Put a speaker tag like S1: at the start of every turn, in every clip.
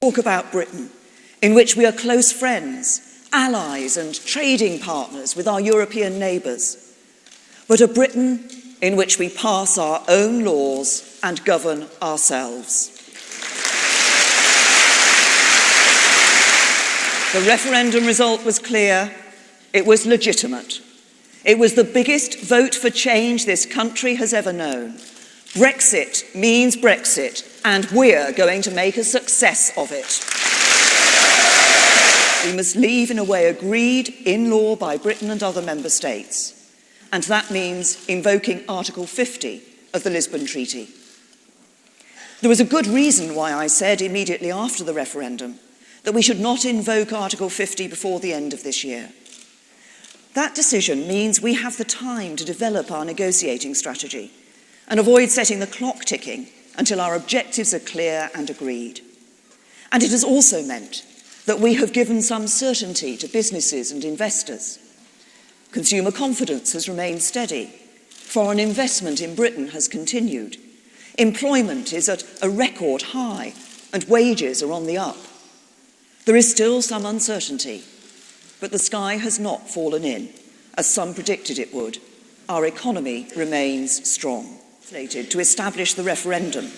S1: talk about Britain, in which we are close friends, allies and trading partners with our European neighbours, but a Britain in which we pass our own laws and govern ourselves. The referendum result was clear. It was legitimate. It was the biggest vote for change this country has ever known. Brexit means Brexit, and we're going to make a success of it. We must leave in a way agreed in law by Britain and other member states, and that means invoking Article 50 of the Lisbon Treaty. There was a good reason why I said immediately after the referendum that we should not invoke Article 50 before the end of this year. That decision means we have the time to develop our negotiating strategy and avoid setting the clock ticking until our objectives are clear and agreed. And it has also meant that we have given some certainty to businesses and investors. Consumer confidence has remained steady. Foreign investment in Britain has continued. Employment is at a record high, and wages are on the up. There is still some uncertainty, but the sky has not fallen in, as some predicted it would. Our economy remains strong. To establish the referendum,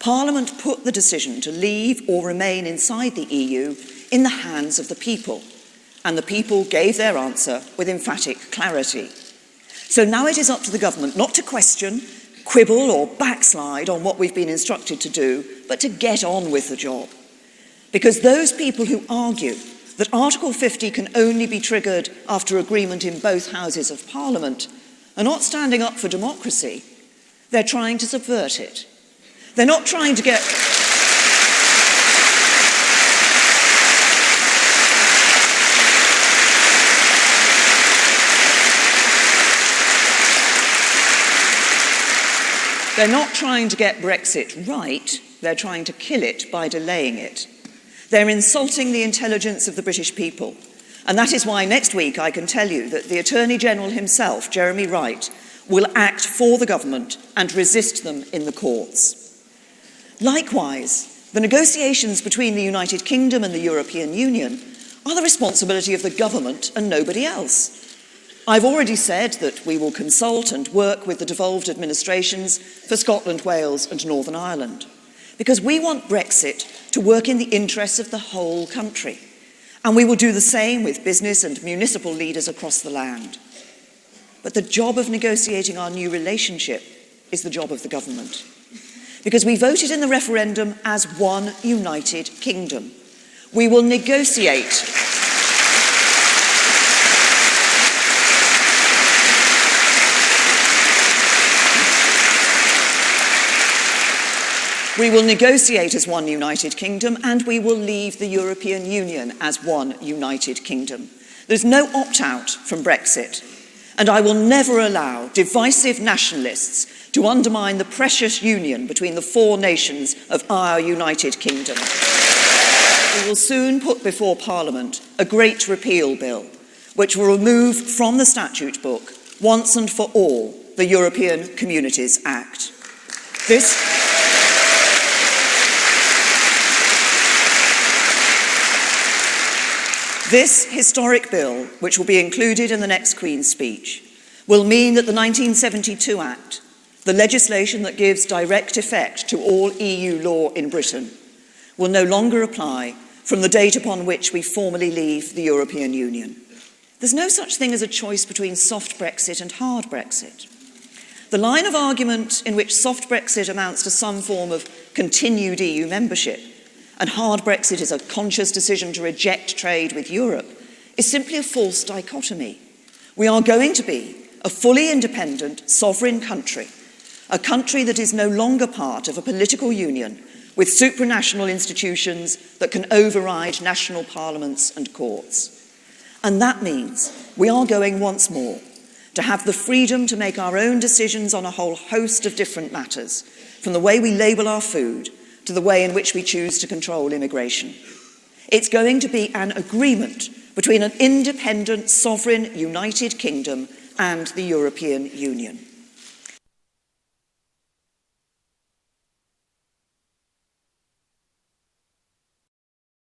S1: Parliament put the decision to leave or remain inside the EU in the hands of the people, and the people gave their answer with emphatic clarity. So now it is up to the government not to question, quibble or backslide on what we've been instructed to do, but to get on with the job. Because those people who argue that Article 50 can only be triggered after agreement in both houses of Parliament are not standing up for democracy. They're trying to subvert it. They're not trying to get... They're not trying to get Brexit right, they're trying to kill it by delaying it. They're insulting the intelligence of the British people. And that is why next week I can tell you that the Attorney General himself, Jeremy Wright, will act for the government and resist them in the courts. Likewise, the negotiations between the United Kingdom and the European Union are the responsibility of the government and nobody else. I've already said that we will consult and work with the devolved administrations for Scotland, Wales and Northern Ireland, because we want Brexit to work in the interests of the whole country, and we will do the same with business and municipal leaders across the land. But the job of negotiating our new relationship is the job of the government, because we voted in the referendum as one united kingdom. We will negotiate. We will negotiate as one united kingdom, and we will leave the European Union as one united kingdom. There's no opt-out from Brexit, and I will never allow divisive nationalists to undermine the precious union between the four nations of our united kingdom. We will soon put before Parliament a great repeal bill, which will remove from the statute book, once and for all, the European Communities Act. This historic bill, which will be included in the next Queen's speech, will mean that the 1972 Act, the legislation that gives direct effect to all EU law in Britain, will no longer apply from the date upon which we formally leave the European Union. There's no such thing as a choice between soft Brexit and hard Brexit. The line of argument in which soft Brexit amounts to some form of continued EU membership and hard Brexit is a conscious decision to reject trade with Europe is simply a false dichotomy. We are going to be a fully independent, sovereign country, a country that is no longer part of a political union with supranational institutions that can override national parliaments and courts. And that means we are going once more to have the freedom to make our own decisions on a whole host of different matters, from the way we label our food to the way in which we choose to control immigration. It's going to be an agreement between an independent, sovereign, united kingdom and the European Union.